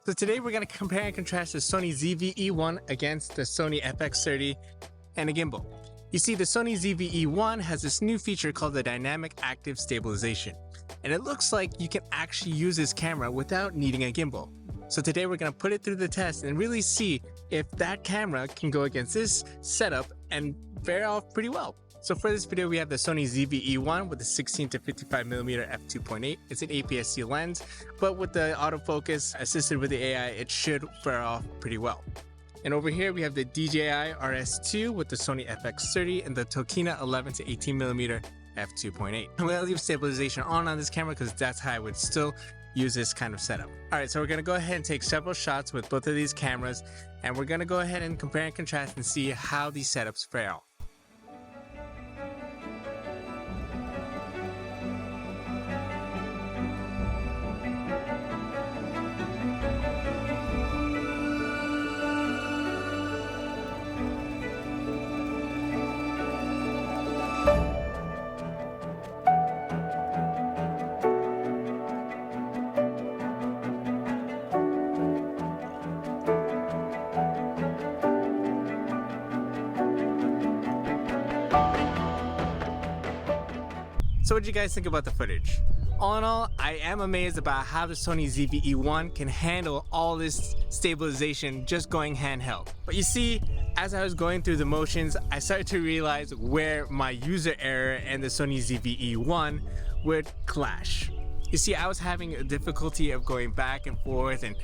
So today we're going to compare and contrast the Sony ZV-E1 against the Sony FX30 and a gimbal. You see, the Sony ZV-E1 has this new feature called the dynamic active stabilization, and it looks like you can actually use this camera without needing a gimbal. So today we're going to put it through the test and really see if that camera can go against this setup and fare off pretty well. So for this video, we have the Sony ZV-E1 with the 16 to 55mm f2.8. It's an APS-C lens, but with the autofocus assisted with the AI, it should fare off pretty well. And over here, we have the DJI RS2 with the Sony FX30 and the Tokina 11 to 18mm f2.8. I'm going to leave stabilization on this camera because that's how I would still use this kind of setup. Alright, so we're going to go ahead and take several shots with both of these cameras, and we're going to go ahead and compare and contrast and see how these setups fare off. So what do you guys think about the footage? All in all, I am amazed about how the Sony ZV-E1 can handle all this stabilization just going handheld. But you see, as I was going through the motions, I started to realize where my user error and the Sony ZV-E1 would clash. You see, I was having a difficulty of going back and forth and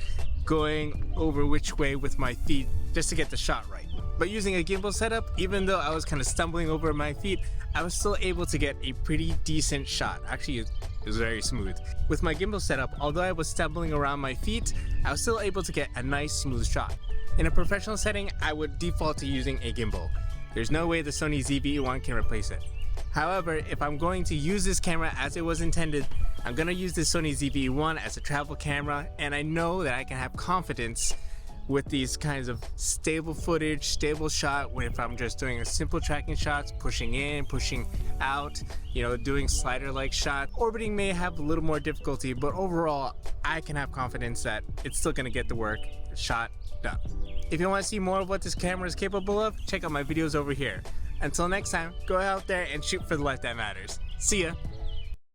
going over which way with my feet just to get the shot right. But using a gimbal setup, even though I was kind of stumbling over my feet, I was still able to get a pretty decent shot. Actually, it was very smooth. With my gimbal setup, although I was stumbling around my feet, I was still able to get a nice smooth shot. In a professional setting, I would default to using a gimbal. There's no way the Sony ZV-E1 can replace it. However, if I'm going to use this camera as it was intended, I'm going to use the Sony ZV-E1 as a travel camera, and I know that I can have confidence with these kinds of stable footage, stable shot, if I'm just doing a simple tracking shots, pushing in, pushing out, doing slider-like shot. Orbiting may have a little more difficulty, but overall, I can have confidence that it's still gonna get the work, shot, done. If you wanna see more of what this camera is capable of, check out my videos over here. Until next time, go out there and shoot for the life that matters. See ya!